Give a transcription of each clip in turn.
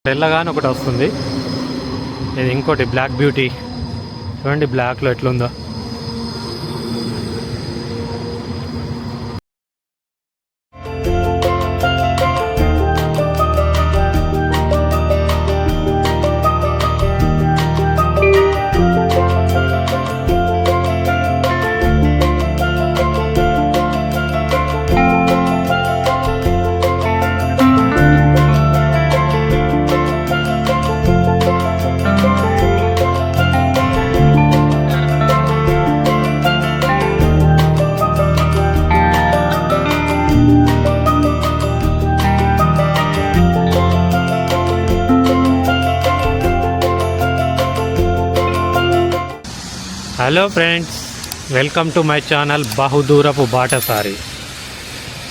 తెల్లగానే ఒకటి వస్తుంది. ఇది ఇంకోటి బ్లాక్ బ్యూటీ. చూడండి బ్లాక్లో ఎట్లుందో. Hello friends, welcome to my channel Bahudurapu Batasari.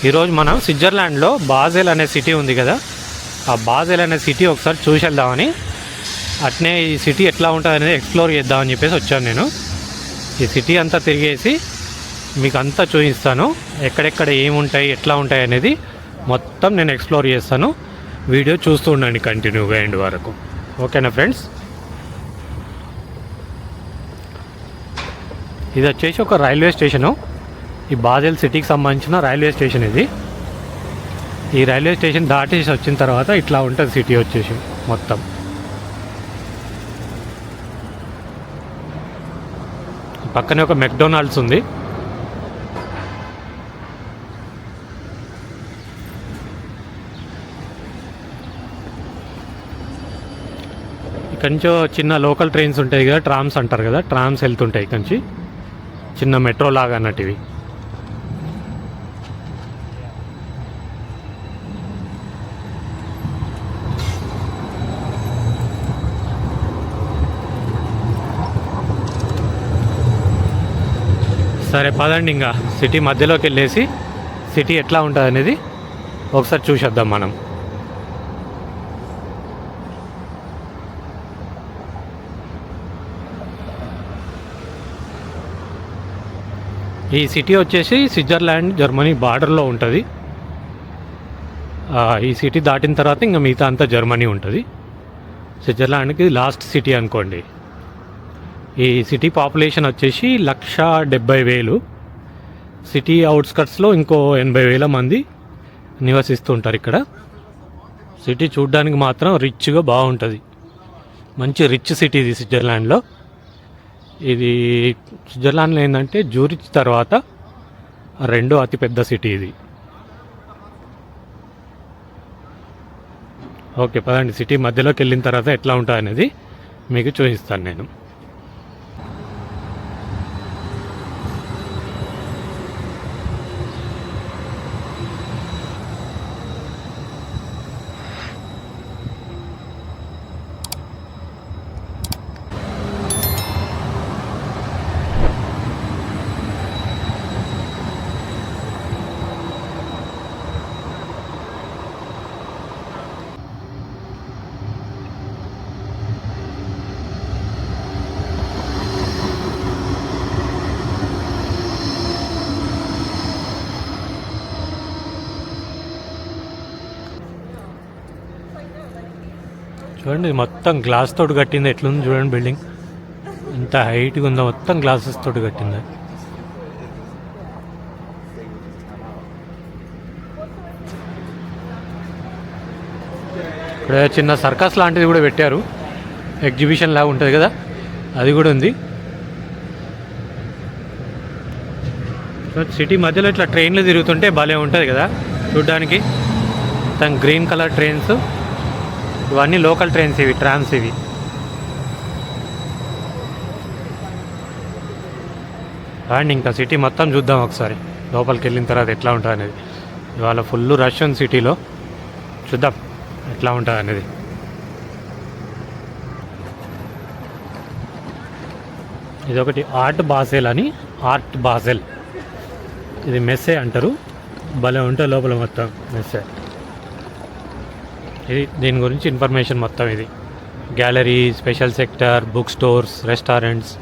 ఈరోజు మనం స్విట్జర్లాండ్లో బాజెల్ అనే సిటీ ఉంది కదా, ఆ బాజెల్ అనే సిటీ ఒకసారి చూసేద్దామని, అట్నే ఈ సిటీ ఎట్లా ఉంటుంది అనేది ఎక్స్ప్లోర్ చేద్దామని చెప్పేసి వచ్చాను. నేను ఈ సిటీ అంతా తిరిగేసి మీకు అంతా చూపిస్తాను. ఎక్కడెక్కడ ఏముంటాయి, ఎట్లా ఉంటాయి అనేది మొత్తం నేను ఎక్స్ప్లోర్ చేస్తాను. వీడియో చూస్తూ ఉండండి కంటిన్యూగా ఎండ్ వరకు. ఓకేనా ఫ్రెండ్స్? ఇది వచ్చేసి ఒక రైల్వే స్టేషను. ఈ బాజెల్ సిటీకి సంబంధించిన రైల్వే స్టేషన్ ఇది. ఈ రైల్వే స్టేషన్ దాటేసి వచ్చిన తర్వాత ఇట్లా ఉంటుంది సిటీ వచ్చేసి మొత్తం. పక్కనే ఒక మెక్డొనాల్డ్స్ ఉంది. ఇక్కడి నుంచో చిన్న లోకల్ ట్రైన్స్ ఉంటాయి కదా, ట్రామ్స్ అంటారు కదా, ట్రామ్స్ వెళ్తుంటాయి ఇక్కడి నుంచి. చిన్న మెట్రో లాగా అన్నట్టు ఇవి. సరే పదండి, ఇంకా సిటీ మధ్యలోకి వెళ్ళేసి సిటీ ఎట్లా ఉంటుంది అనేది ఒకసారి చూసేద్దాం మనం. ఈ సిటీ వచ్చేసి స్విట్జర్లాండ్ జర్మనీ బార్డర్లో ఉంటుంది. ఈ సిటీ దాటిన తర్వాత ఇంకా మిగతా అంతా జర్మనీ ఉంటుంది. స్విట్జర్లాండ్కి లాస్ట్ సిటీ అనుకోండి. ఈ సిటీ పాపులేషన్ వచ్చేసి 1,70,000. సిటీ అవుట్స్కట్స్లో ఇంకో 80,000 మంది నివసిస్తుంటారు ఇక్కడ. సిటీ చూడ్డానికి మాత్రం రిచ్గా బాగుంటుంది. మంచి రిచ్ సిటీ ఇది స్విట్జర్లాండ్లో. ఇది స్విట్జర్లాండ్లో ఏంటంటే జూరిచ్ తర్వాత రెండో అతిపెద్ద సిటీ ఇది. ఓకే పదండి, సిటీ మధ్యలోకి వెళ్ళిన తర్వాత ఎట్లా ఉంటుంది అనేది మీకు చూపిస్తాను నేను. చూడండి మొత్తం గ్లాస్ తోటి కట్టింది. ఎట్లుంది చూడండి బిల్డింగ్, ఎంత హైట్గా ఉందో. మొత్తం గ్లాసెస్ తోటి కట్టింది. ఇక్కడ చిన్న సర్కస్ లాంటిది కూడా పెట్టారు, ఎగ్జిబిషన్ లాగా ఉంటుంది కదా, అది కూడా ఉంది. సిటీ మధ్యలో ఇట్లా ట్రైన్లు తిరుగుతుంటే భలే ఉంటుంది కదా చూడ్డానికి. మొత్తం గ్రీన్ కలర్ ట్రైన్స్, ఇవన్నీ లోకల్ ట్రైన్స్, ఇవి ట్రామ్స్ ఇవి. అండ్ ఇంకా సిటీ మొత్తం చూద్దాం ఒకసారి లోపలికి వెళ్ళిన తర్వాత ఎట్లా ఉంటుంది అనేది. ఇవాళ ఫుల్ రష్ ఉంది సిటీలో, చూద్దాం ఎట్లా ఉంటుంది అనేది. ఇదొకటి ఆర్ట్ బాసెల్ అని, ఆర్ట్ బాసెల్. ఇది మెస్సే అంటారు. భలే ఉంటుంది లోపల మొత్తం మెస్సే. ఇది దీని గురించి ఇన్ఫర్మేషన్ మొత్తం. ఇది gallery, special sector, book stores, restaurants.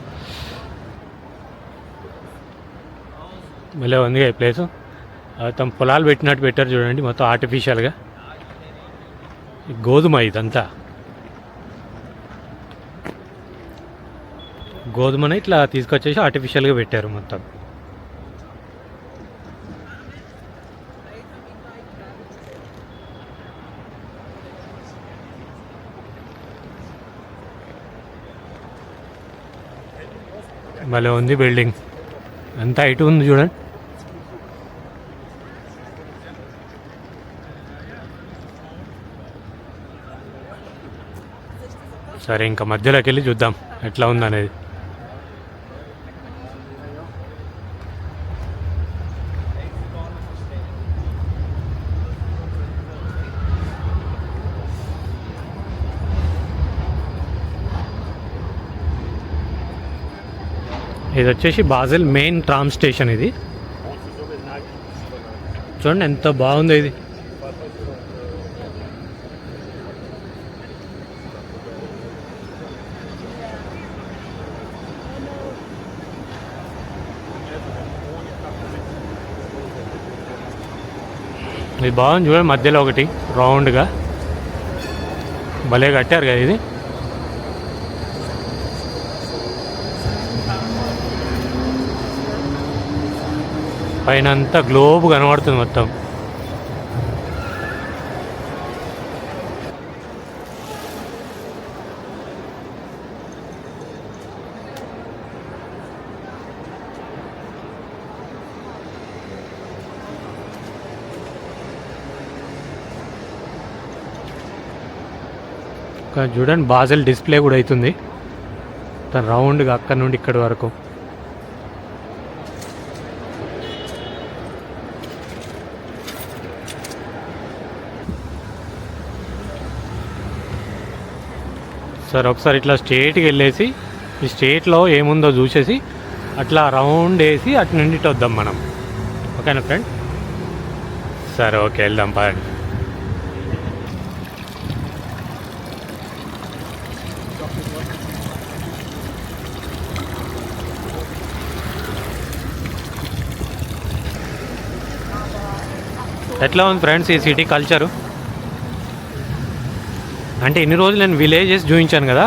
భలే ఉంది ఈ ప్లేసు. తమ పొలాలు పెట్టినట్టు పెట్టారు చూడండి, మొత్తం ఆర్టిఫిషియల్గా. గోధుమ ఇదంతా గోధుమని ఇట్లా తీసుకొచ్చేసి ఆర్టిఫిషియల్గా పెట్టారు మొత్తం. భలే ఉంది బిల్డింగ్, ఎంత హైట్ ఉంది చూడండి. సరే ఇంకా మధ్యలోకి వెళ్ళి చూద్దాం ఎట్లా ఉందనేది. ఇది వచ్చేసి బాజెల్ మెయిన్ ట్రామ్ స్టేషన్. ఇది చూడండి ఎంత బాగుందో ఇది. ఇది బాగుంది చూడండి, మధ్యలో ఒకటి రౌండ్గా భలే కట్టారు కదా ఇది. పైన అంతా గ్లోబ్ కనబడుతుంది మొత్తం. చూడండి బాజెల్ డిస్ప్లే కూడా అవుతుంది రౌండ్గా అక్కడ నుండి ఇక్కడి వరకు. సరే ఒకసారి ఇట్లా స్ట్రేట్కి వెళ్ళేసి ఈ స్ట్రేట్లో ఏముందో చూసేసి అట్లా రౌండ్ వేసి అటు నుండి ఇటు వద్దాం మనం. ఓకేనా ఫ్రెండ్? సరే ఓకే వెళ్దాం పదండి. ఎట్లా ఉంది ఫ్రెండ్స్ ఈ సిటీ కల్చరు? అంటే ఇన్ని రోజులు నేను విలేజెస్ చూపించాను కదా,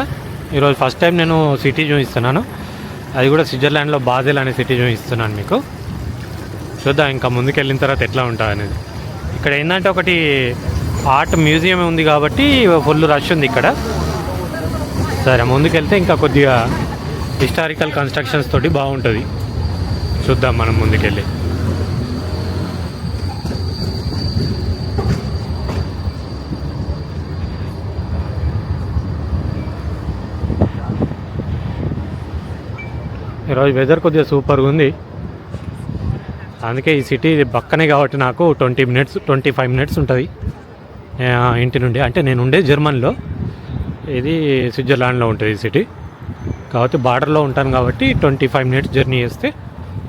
ఈరోజు ఫస్ట్ టైం నేను సిటీ చూపిస్తున్నాను. అది కూడా స్విట్జర్లాండ్లో బాజెల్ అనే సిటీ చూపిస్తున్నాను మీకు. చూద్దాం ఇంకా ముందుకు వెళ్ళిన తర్వాత ఎట్లా ఉంటుంది అనేది. ఇక్కడ ఏంటంటే ఒకటి ఆర్ట్ మ్యూజియం ఉంది కాబట్టి ఫుల్ రష్ ఉంది ఇక్కడ. సరే ముందుకెళ్తే ఇంకా కొద్దిగా హిస్టారికల్ కన్స్ట్రక్షన్స్ తోటి బాగుంటుంది. చూద్దాం మనం ముందుకెళ్ళి. ఈరోజు వెదర్ కొద్దిగా సూపర్గా ఉంది, అందుకే ఈ సిటీ పక్కనే కాబట్టి నాకు 25 మినిట్స్ ఉంటుంది ఇంటి నుండి. అంటే నేను ఉండే జర్మనీలో, ఇది స్విట్జర్లాండ్లో ఉంటుంది ఈ సిటీ కాబట్టి బార్డర్లో ఉంటాను కాబట్టి 25 మినిట్స్ జర్నీ చేస్తే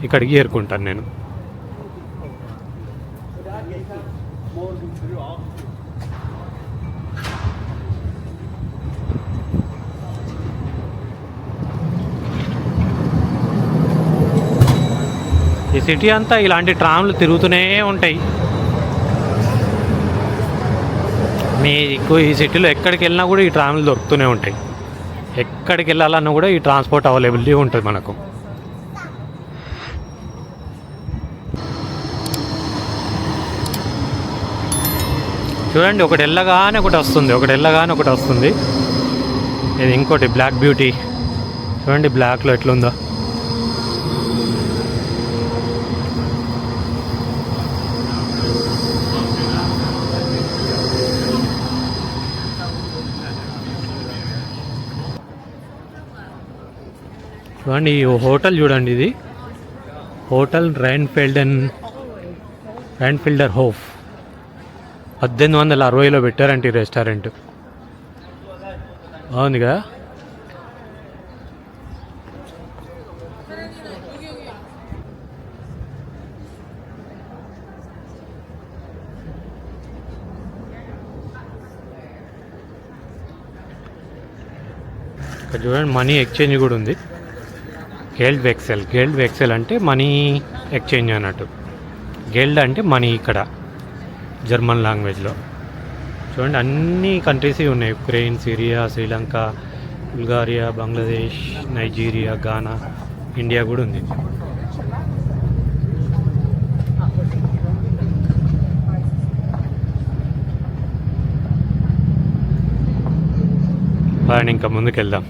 ఇక్కడికి చేరుకుంటాను నేను. ఈ సిటీ అంతా ఇలాంటి ట్రామ్లు తిరుగుతూనే ఉంటాయి. మీకు ఈ సిటీలో ఎక్కడికి వెళ్ళినా కూడా ఈ ట్రామ్లు దొరుకుతూనే ఉంటాయి. ఎక్కడికి వెళ్ళాలన్నా కూడా ఈ ట్రాన్స్పోర్ట్ అవైలబిలిటీ ఉంటుంది మనకు. చూడండి ఒకటి వెళ్ళగానే ఒకటి వస్తుంది. ఇది ఇంకోటి బ్లాక్ బ్యూటీ. చూడండి బ్లాక్లో ఎట్లుందో. చూడండి ఈ హోటల్ చూడండి, ఇది హోటల్ రైన్ఫిల్డర్ హోఫ్ 1860లో పెట్టారంటే ఈ రెస్టారెంట్. బాగుంది కదా. ఇక్కడ చూడండి మనీ ఎక్స్చేంజ్ కూడా ఉంది. గెల్డ్ వెక్సెల్ అంటే మనీ ఎక్స్చేంజ్ అన్నట్టు. గెల్డ్ అంటే మనీ ఇక్కడ జర్మన్ లాంగ్వేజ్లో. చూడండి అన్ని కంట్రీస్ ఉన్నాయి. Ukraine, Syria, Sri Lanka, Bulgaria, Bangladesh, Nigeria, Ghana, India కూడా ఉంది. అండ్ ఇంకా ముందుకు వెళ్దాం.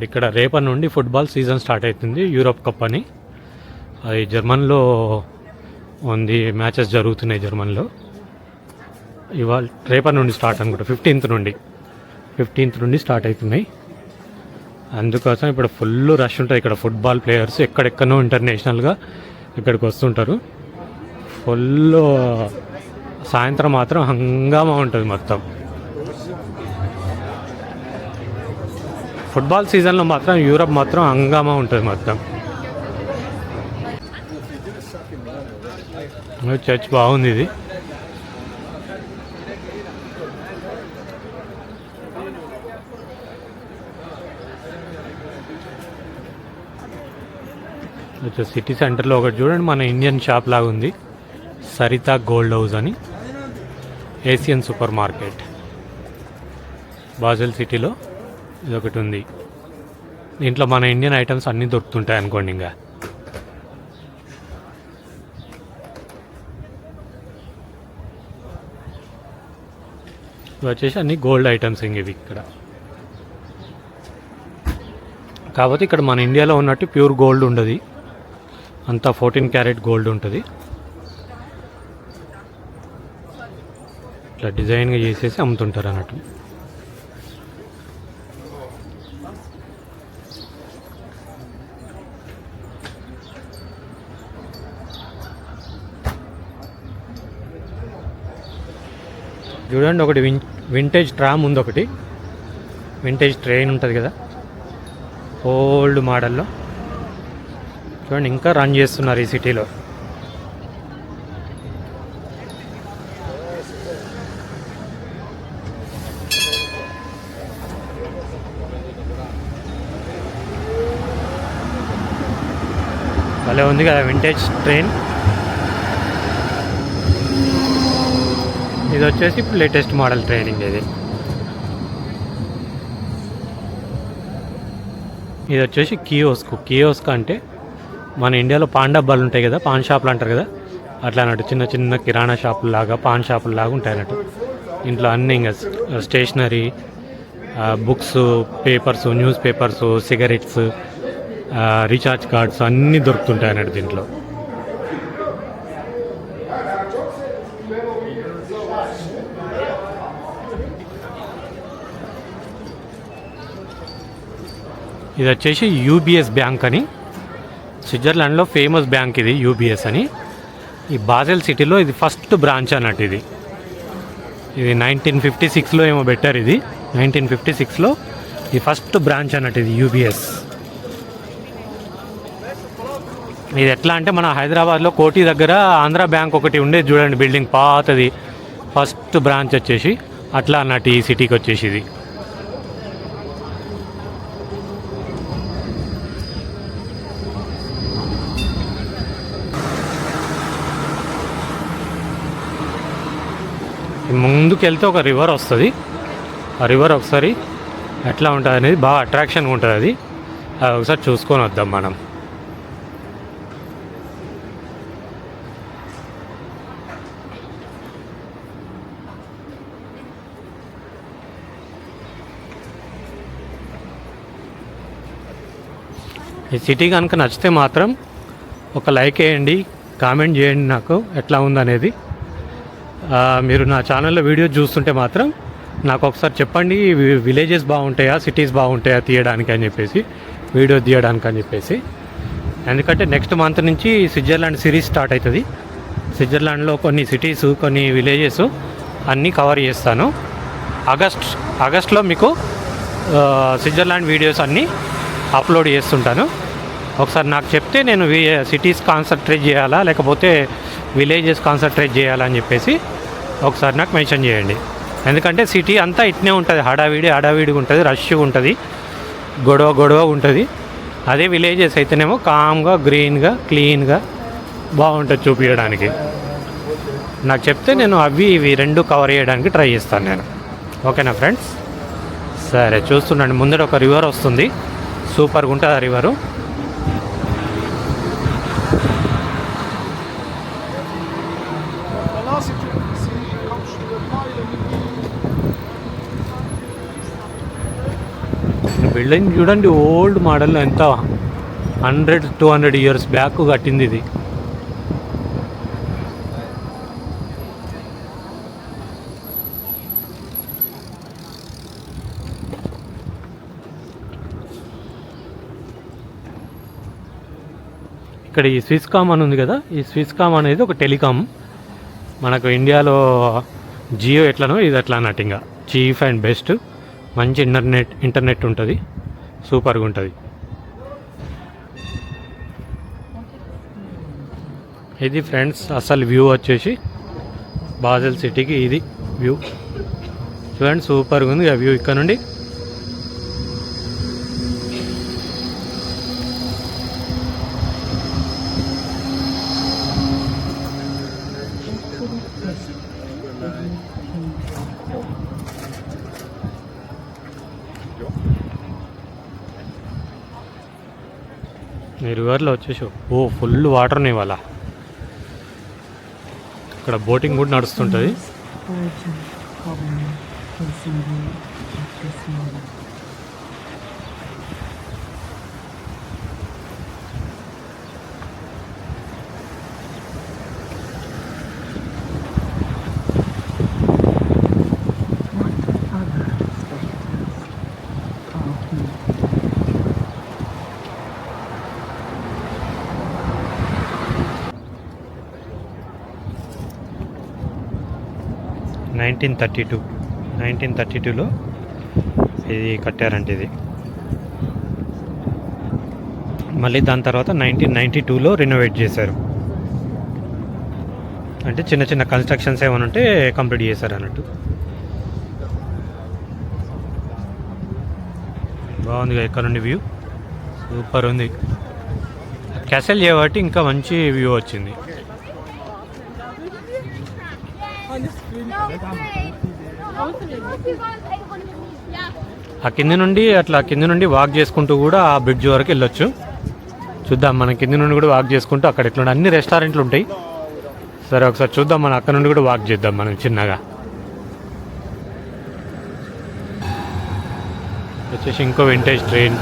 ఇక్కడ రేపటి నుండి ఫుట్బాల్ సీజన్ స్టార్ట్ అవుతుంది. యూరోప్ కప్ అని అది జర్మన్లో ఉంది. మ్యాచెస్ జరుగుతున్నాయి జర్మన్లో. ఇవాళ రేపటి నుండి స్టార్ట్ అనుకుంటా. 15th నుండి స్టార్ట్ అవుతున్నాయి. అందుకోసం ఇప్పుడు ఫుల్ రష్ ఉంటుంది ఇక్కడ. ఫుట్బాల్ ప్లేయర్స్ ఎక్కడెక్కడో ఇంటర్నేషనల్గా ఇక్కడికి వస్తుంటారు. ఫుల్ సాయంత్రం మాత్రం హంగామా ఉంటుంది మొత్తం. ఫుట్బాల్ సీజన్లో మాత్రం యూరప్ మాత్రం హంగామా ఉంటుంది మొత్తం. చర్చ్ బాగుంది ఇది. సిటీ సెంటర్లో ఒకటి చూడండి, మన ఇండియన్ షాప్ లాగా ఉంది. సరిత గోల్డ్ హౌస్ అని, ఏషియన్ సూపర్ మార్కెట్ బాజెల్ సిటీలో ఇదొకటి ఉంది. దీంట్లో మన ఇండియన్ ఐటమ్స్ అన్నీ దొరుకుతుంటాయి అనుకోండి. ఇంకా ఇవి వచ్చేసి అన్ని గోల్డ్ ఐటమ్స్ ఇవి ఇక్కడ. కాకపోతే ఇక్కడ మన ఇండియాలో ఉన్నట్టు ప్యూర్ గోల్డ్ ఉండదు, అంతా 14 క్యారెట్ గోల్డ్ ఉంటుంది. ఇట్లా డిజైన్గా చేసేసి అమ్ముతుంటారు అన్నట్టు. చూడండి ఒకటి వింటేజ్ ట్రామ్ ఉంది, ఒకటి వింటేజ్ ట్రైన్ ఉంటుంది కదా ఓల్డ్ మోడల్లో. చూడండి ఇంకా రన్ చేస్తున్నారు ఈ సిటీలో. భలే ఉంది కదా వింటేజ్ ట్రైన్. ఇది వచ్చేసి ఇప్పుడు లేటెస్ట్ మోడల్ ట్రైనింగ్. ఇది వచ్చేసి కియోస్క్ అంటే మన ఇండియాలో పాన్ డబ్బాలు ఉంటాయి కదా, పాన్ షాపులు అంటారు కదా, అట్లా అన్నట్టు చిన్న చిన్న కిరాణా షాపులు లాగా, పాన్ షాపులు లాగా ఉంటాయి అన్నట్టు. ఇంట్లో అన్నీ ఇంకా stationery, books, papers, newspapers, cigarettes, recharge cards అన్నీ దొరుకుతుంటాయి అన్నట్టు దీంట్లో. ఇది వచ్చేసి యూబీఎస్ బ్యాంక్ అని, స్విట్జర్లాండ్లో ఫేమస్ బ్యాంక్ ఇది యూబీఎస్ అని. ఈ బాజెల్ సిటీలో ఇది ఫస్ట్ బ్రాంచ్ అన్నట్టు. ఇది 1956లో ఏమో పెట్టారు. ఇది 1956లో ఇది ఫస్ట్ బ్రాంచ్ అన్నట్టు ఇది యూబీఎస్. ఇది ఎట్లా అంటే మన హైదరాబాద్లో కోటి దగ్గర ఆంధ్ర బ్యాంక్ ఒకటి ఉండేది చూడండి, బిల్డింగ్ పాతది, ఫస్ట్ బ్రాంచ్ వచ్చేసి అట్లా అన్నట్టు ఈ సిటీకి వచ్చేసి ఇది. ముందుకు వెళ్తే ఒక రివర్ వస్తుంది. ఆ రివర్ ఒకసారి ఎట్లా ఉంటుంది అనేది బాగా అట్రాక్షన్గా ఉంటుంది. అది ఒకసారి చూసుకొని వద్దాం మనం. ఈ సిటీ కనుక నచ్చితే మాత్రం ఒక లైక్ వేయండి, కామెంట్ చేయండి నాకు ఎట్లా ఉందనేది. మీరు నా ఛానల్లో వీడియో చూస్తుంటే మాత్రం నాకు ఒకసారి చెప్పండి, విలేజెస్ బాగుంటాయా, సిటీస్ బాగుంటాయా తీయడానికి అని చెప్పేసి, వీడియో తీయడానికి అని చెప్పేసి. ఎందుకంటే నెక్స్ట్ మంత్ నుంచి స్విట్జర్లాండ్ సిరీస్ స్టార్ట్ అవుతుంది. స్విట్జర్లాండ్లో కొన్ని సిటీస్, కొన్ని విలేజెస్ అన్నీ కవర్ చేస్తాను. ఆగస్ట్లో మీకు స్విట్జర్లాండ్ వీడియోస్ అన్నీ అప్లోడ్ చేస్తుంటాను. ఒకసారి నాకు చెప్తే నేను సిటీస్ కాన్సన్ట్రేట్ చేయాలా లేకపోతే విలేజెస్ కాన్సన్ట్రేట్ చేయాలని చెప్పేసి ఒకసారి నాకు మెన్షన్ చేయండి. ఎందుకంటే సిటీ అంతా ఇట్నే ఉంటుంది, హడావిడిగా ఉంటుంది, రష్గా ఉంటుంది, గొడవ ఉంటుంది. అదే విలేజెస్ అయితేనేమో కామ్గా గ్రీన్గా క్లీన్గా బాగుంటుంది చూపించడానికి. నాకు చెప్తే నేను అవి ఇవి రెండు కవర్ చేయడానికి ట్రై చేస్తాను నేను. ఓకేనా ఫ్రెండ్స్? సరే చూస్తుండండి, ముందర ఒక రివర్ వస్తుంది, సూపర్గా ఉంటుంది ఆ రివరు. బిల్డింగ్ చూడండి, ఓల్డ్ మోడల్, ఎంత 100-200 ఇయర్స్ బ్యాక్ కట్టింది ఇది. ఇక్కడ ఈ స్విస్కామ్ అని ఉంది కదా, ఈ స్విస్కామ్ అనేది ఒక టెలికామ్. మనకు ఇండియాలో జియో ఎట్లనో ఇది అట్లా అన్నట్టు, ఇంకా చీఫ్ అండ్ బెస్ట్. మంచి ఇంటర్నెట్ ఉంటుంది, సూపర్గా ఉంటుంది. ఇది ఫ్రెండ్స్ అసలు వ్యూ వచ్చేసి బాజెల్ సిటీకి ఇది వ్యూ. చూడండి సూపర్గా ఉంది ఆ వ్యూ ఇక్కడ నుండి. ఈ రివర్లో వచ్చేసి ఫుల్ వాటర్ ఉన్నాయి ఇవాళ. ఇక్కడ బోటింగ్ కూడా నడుస్తుంటుంది. నైన్టీన్ థర్టీ టూలో ఇది కట్టారంటే ఇది. మళ్ళీ దాని తర్వాత 1992లో రెనోవేట్ చేశారు. అంటే చిన్న చిన్న కన్స్ట్రక్షన్స్ ఏమైనా ఉంటే కంప్లీట్ చేశారు అన్నట్టు. బాగుంది ఇక్కడ నుండి వ్యూ, సూపర్ ఉంది. క్యాసెల్ చేయబట్టి ఇంకా మంచి వ్యూ వచ్చింది. ఆ కింద నుండి వాక్ చేసుకుంటూ కూడా ఆ బ్రిడ్జ్ వరకు వెళ్ళొచ్చు. చూద్దాం, మనం కింద నుండి కూడా వాక్ చేసుకుంటూ అక్కడ ఎట్లా అన్ని రెస్టారెంట్లు ఉంటాయి. సరే ఒకసారి చూద్దాం, మనం అక్కడ నుండి కూడా వాక్ చేద్దాం మనం చిన్నగా. వచ్చేసి ఇంకో వింటేజ్ ట్రైన్.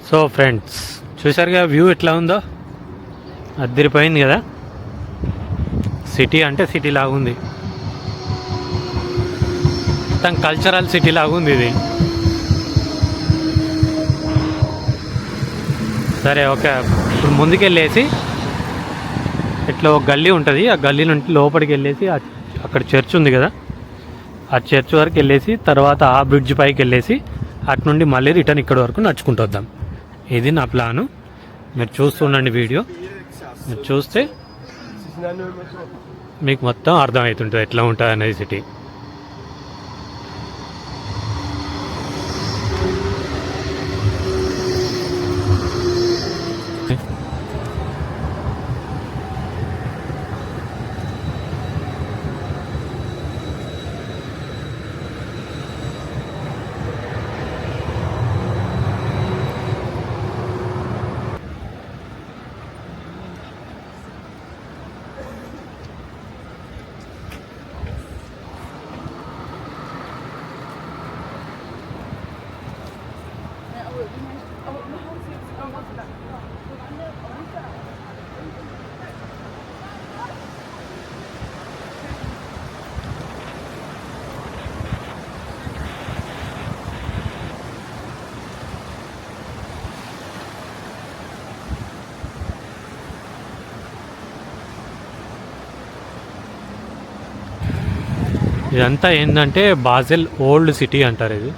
సో ఫ్రెండ్స్ చూసారుగా వ్యూ ఎట్లా ఉందో, అద్దరిపోయింది కదా. సిటీ అంటే సిటీ లాగుంది, మొత్తం కల్చరల్ సిటీ లాగుంది ఇది. సరే ఓకే, ఇప్పుడు ముందుకెళ్ళేసి ఇట్లా ఒక గల్లీ ఉంటుంది, ఆ గల్లీ నుండి లోపలికి వెళ్ళేసి అక్కడ చర్చ్ ఉంది కదా, ఆ చర్చ్ వరకు వెళ్ళేసి తర్వాత ఆ బ్రిడ్జ్ పైకి వెళ్ళేసి అటు నుండి మళ్ళీ రిటర్న్ ఇక్కడ వరకు నడుచుకుంటూ వద్దాం. ఇది నా ప్లాను. మీరు చూస్తుండండి వీడియో, మీరు చూస్తే మీకు మొత్తం అర్థమవుతుంటుంది ఎట్లా ఉంటుంది అనేది సిటీ. ఇదంతా ఏంటంటే బాజెల్ ఓల్డ్ సిటీ అంటారు. ఇది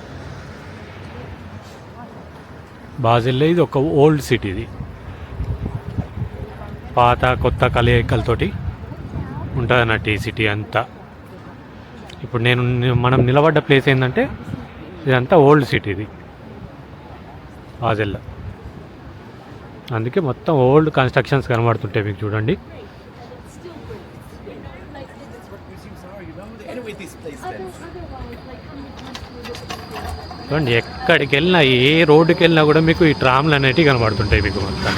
బాజెల్లో ఇది ఒక ఓల్డ్ సిటీ. ఇది పాత కొత్త కలయికలతోటి ఉంటుంది అన్నట్టు ఈ సిటీ అంతా. ఇప్పుడు మనం నిలబడ్డ ప్లేస్ ఏంటంటే ఇదంతా ఓల్డ్ సిటీ ఇది బాజెల్లో. అందుకే మొత్తం ఓల్డ్ కన్స్ట్రక్షన్స్ కనబడుతుంటాయి మీకు. చూడండి చూడండి ఎక్కడికి వెళ్ళినా ఏ రోడ్డుకి వెళ్ళినా కూడా మీకు ఈ ట్రామ్లు అనేటివి కనబడుతుంటాయి మీకు మొత్తం.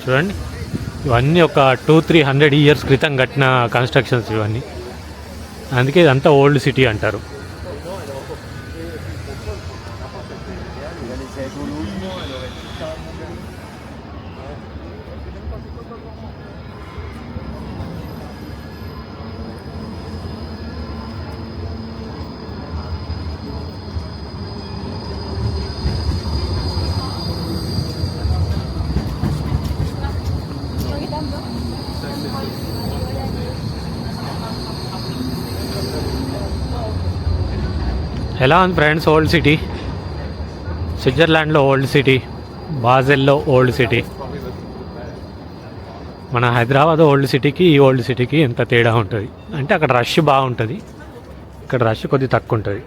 చూడండి ఇవన్నీ ఒక 200-300 ఇయర్స్ క్రితం కట్టిన కన్స్ట్రక్షన్స్ ఇవన్నీ. అందుకే ఇదంతా ఓల్డ్ సిటీ అంటారు. ఎలా ఉంది ఫ్రెండ్స్ ఓల్డ్ సిటీ? స్విట్జర్లాండ్లో ఓల్డ్ సిటీ, బాజెల్లో ఓల్డ్ సిటీ. మన హైదరాబాద్ ఓల్డ్ సిటీకి ఈ ఓల్డ్ సిటీకి ఎంత తేడా ఉంటుంది అంటే అక్కడ రష్ బాగుంటుంది, ఇక్కడ రష్ కొద్దిగా తక్కువ ఉంటుంది.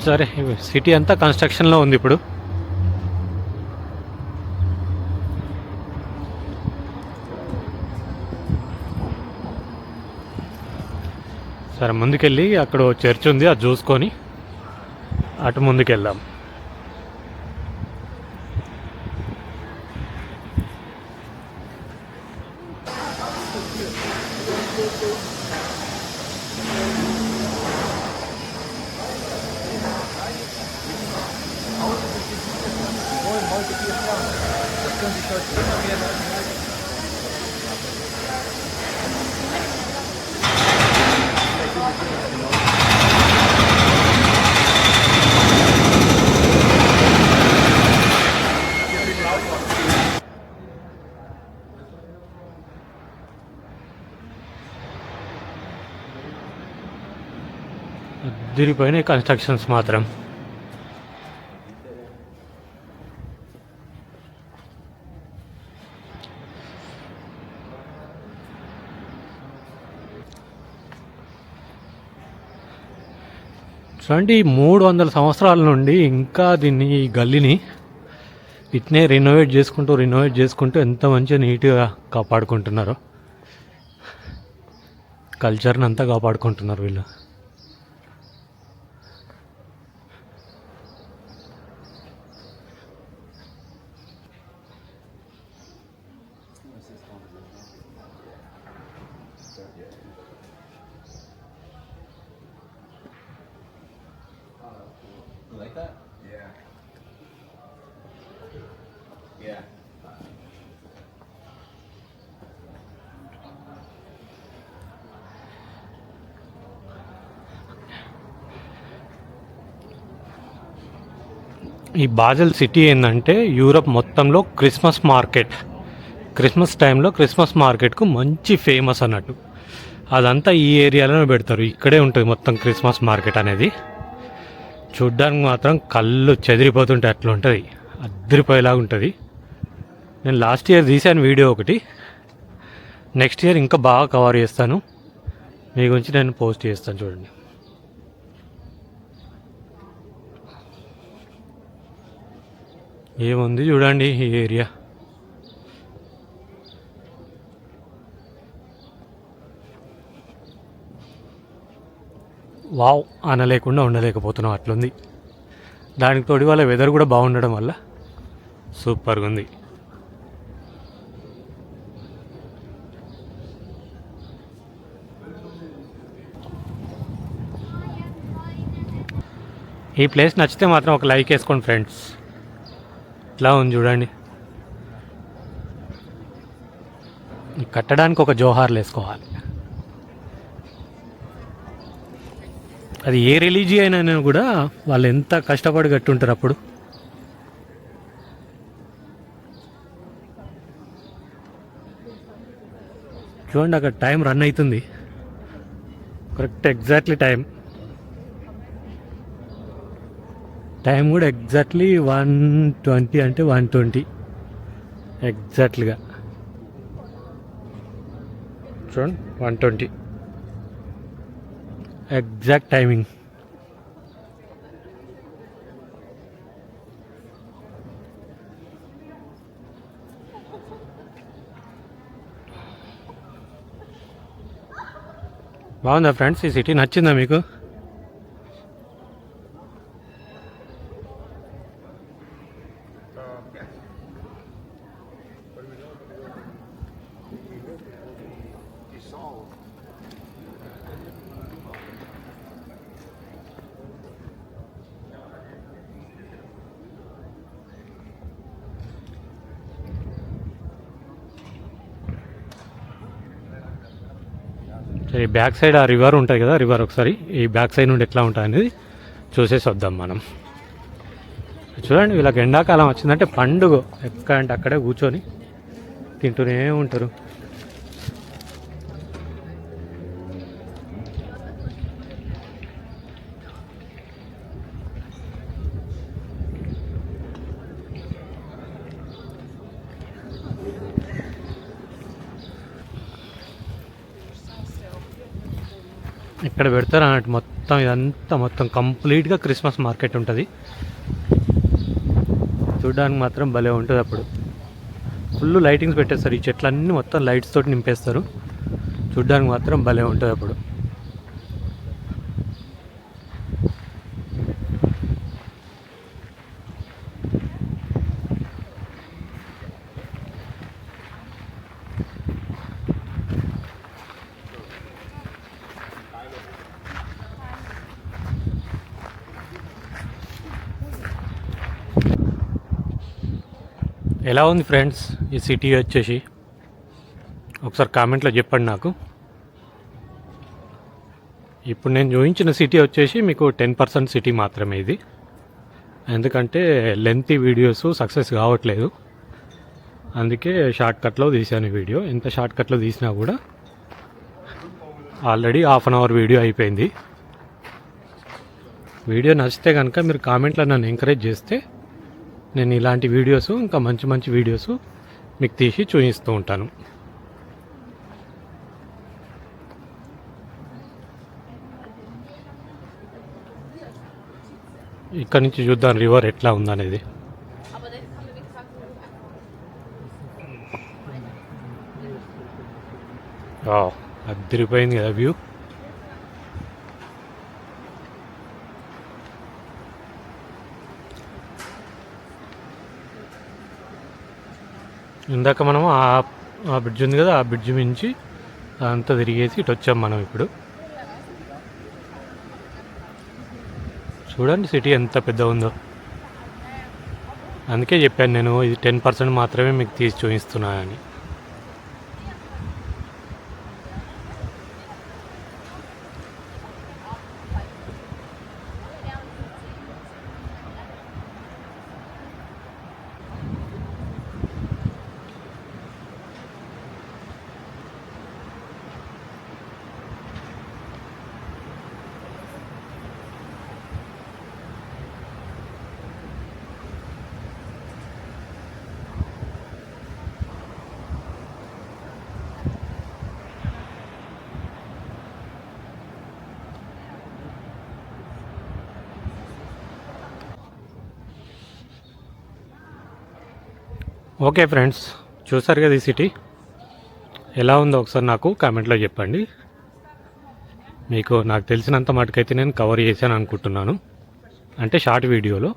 సరే సిటీ అంతా కన్స్ట్రక్షన్లో ఉంది ఇప్పుడు. సరే ముందుకెళ్ళి అక్కడ చర్చ్ ఉంది, అది చూసుకొని అటు ముందుకెళ్దాం. అదిరిపోయినాయి కన్స్ట్రక్షన్స్ మాత్రం. చూడండి 300 సంవత్సరాల నుండి ఇంకా దీన్ని, ఈ గల్లీని ఇట్నే రినోవేట్ చేసుకుంటూ ఎంత మంచిగా నీట్గా కాపాడుకుంటున్నారో. కల్చర్ని అంతా కాపాడుకుంటున్నారు వీళ్ళు. Like that? Yeah. Yeah. ఈ బాజెల్ సిటీ ఏంటంటే యూరప్ మొత్తంలో క్రిస్మస్ టైంలో క్రిస్మస్ మార్కెట్కు మంచి ఫేమస్ అన్నట్టు. అదంతా ఈ ఏరియాలోనే పెడతారు. ఇక్కడే ఉంటుంది మొత్తం క్రిస్మస్ మార్కెట్ అనేది. చూడ్డానికి మాత్రం కళ్ళు చెదిరిపోతుంటే అట్లా ఉంటుంది, అద్దరిపోయేలాగా ఉంటుంది. నేను లాస్ట్ ఇయర్ తీశాను వీడియో ఒకటి. నెక్స్ట్ ఇయర్ ఇంకా బాగా కవర్ చేస్తాను, మీ గురించి నేను పోస్ట్ చేస్తాను. చూడండి, ఏముంది చూడండి ఈ ఏరియా. వావ్ అనలేకుండా ఉండలేకపోతున్నాం, అట్లుంది. దానికి తోడి వాళ్ళ వెదర్ కూడా బాగుండడం వల్ల సూపర్గా ఉంది. ఈ ప్లేస్ నచ్చితే మాత్రం ఒక లైక్ వేసుకోండి ఫ్రెండ్స్. ఇట్లా ఉంది చూడండి. కట్టడానికి ఒక జోహార్లు వేసుకోవాలి. అది ఏ రిలీజియన్ అయినా కూడా వాళ్ళు ఎంత కష్టపడి కట్టుంటారు. అప్పుడు చూడండి, అక్కడ టైం రన్ అవుతుంది కరెక్ట్, ఎగ్జాక్ట్లీ టైం కూడా ఎగ్జాక్ట్లీ 1:20 అంటే 1:20 ఎగ్జాక్ట్లీగా. చూడండి 1:20 ఎగ్జాక్ట్ టైమింగ్. బాగుందా ఫ్రెండ్స్? ఈ సిటీ నచ్చిందా మీకు? ఈ బ్యాక్ సైడ్ ఆ రివర్ ఉంటుంది కదా, రివర్ ఒకసారి ఈ బ్యాక్ సైడ్ నుండి ఎట్లా ఉంటుంది అనేది చూసేసి వద్దాం మనం. చూడండి, వీళ్ళకి ఎండాకాలం వచ్చిందంటే పండుగ. ఎక్కడంటే అక్కడే కూర్చొని తింటూనే ఉంటారు. ఇక్కడ పెడతారు అన్నట్టు మొత్తం, ఇదంతా మొత్తం కంప్లీట్గా క్రిస్మస్ మార్కెట్ ఉంటుంది. చూడడానికి మాత్రం భలే ఉంటుంది. అప్పుడు ఫుల్ లైటింగ్స్ పెట్టేస్తారు, ఈ చెట్లన్నీ మొత్తం లైట్స్ తోటి నింపేస్తారు. చూడడానికి మాత్రం భలే ఉంటుంది అప్పుడు. ఎలా ఉంది ఫ్రెండ్స్ ఈ సిటీ వచ్చేసి? ఒకసారి కామెంట్లో చెప్పండి నాకు. ఇప్పుడు నేను చూపించిన సిటీ వచ్చేసి మీకు 10% సిటీ మాత్రమే ఇది. ఎందుకంటే లెంతీ వీడియోస్ సక్సెస్ కావట్లేదు, అందుకే షార్ట్కట్లో తీశాను వీడియో. ఎంత షార్ట్కట్లో తీసినా కూడా ఆల్రెడీ 1/2 అవర్ వీడియో అయిపోయింది. వీడియో నచ్చితే కనుక మీరు కామెంట్లో నన్ను ఎంకరేజ్ చేస్తే నేను ఇలాంటి వీడియోస్, ఇంకా మంచి మంచి వీడియోస్ మీకు తీసి చూపిస్తూ ఉంటాను. ఇక్కడ నుంచి చూద్దాం రివర్ ఎట్లా ఉందనేది. అదిరిపోయింది కదా వ్యూ. ఇందాక మనం ఆ బ్రిడ్జ్ ఉంది కదా, ఆ బ్రిడ్జ్ మించి అంతా తిరిగేసి ఇటు వచ్చాం మనం. ఇప్పుడు చూడండి సిటీ ఎంత పెద్ద ఉందో. అందుకే చెప్పాను నేను ఇది 10% మాత్రమే మీకు తీసి చూపిస్తున్నానని. ఓకే ఫ్రెండ్స్, చూసారు కదా ఈ సిటీ ఎలా ఉందో ఒకసారి నాకు కామెంట్లో చెప్పండి. మీకు నాకు తెలిసినంత మటుకైతే నేను కవర్ చేశాను అనుకుంటున్నాను, అంటే షార్ట్ వీడియోలో.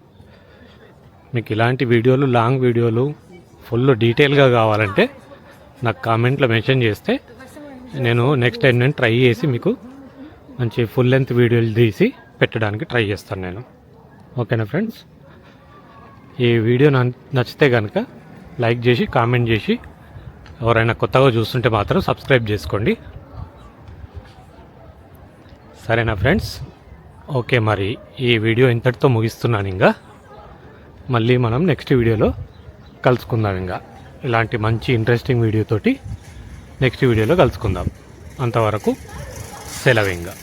మీకు ఇలాంటి వీడియోలు, లాంగ్ వీడియోలు ఫుల్ డీటెయిల్గా కావాలంటే నాకు కామెంట్లో మెన్షన్ చేస్తే నేను నెక్స్ట్ టైం నేను ట్రై చేసి మీకు మంచి ఫుల్ లెంత్ వీడియోలు తీసి పెట్టడానికి ట్రై చేస్తాను నేను. ఓకేనా ఫ్రెండ్స్, ఈ వీడియో నచ్చితే కనుక లైక్ చేసి కామెంట్ చేసి, ఎవరైనా కొత్తగా చూస్తుంటే మాత్రం సబ్స్క్రైబ్ చేసుకోండి. సరేనా ఫ్రెండ్స్? ఓకే, మరి ఈ వీడియో ఇంతటితో ముగిస్తున్నాను. ఇంకా మళ్ళీ మనం నెక్స్ట్ వీడియోలో కలుసుకుందాం. ఇంకా ఇలాంటి మంచి ఇంట్రెస్టింగ్ వీడియోతోటి నెక్స్ట్ వీడియోలో కలుసుకుందాం. అంతవరకు సెలవు. ఇంకా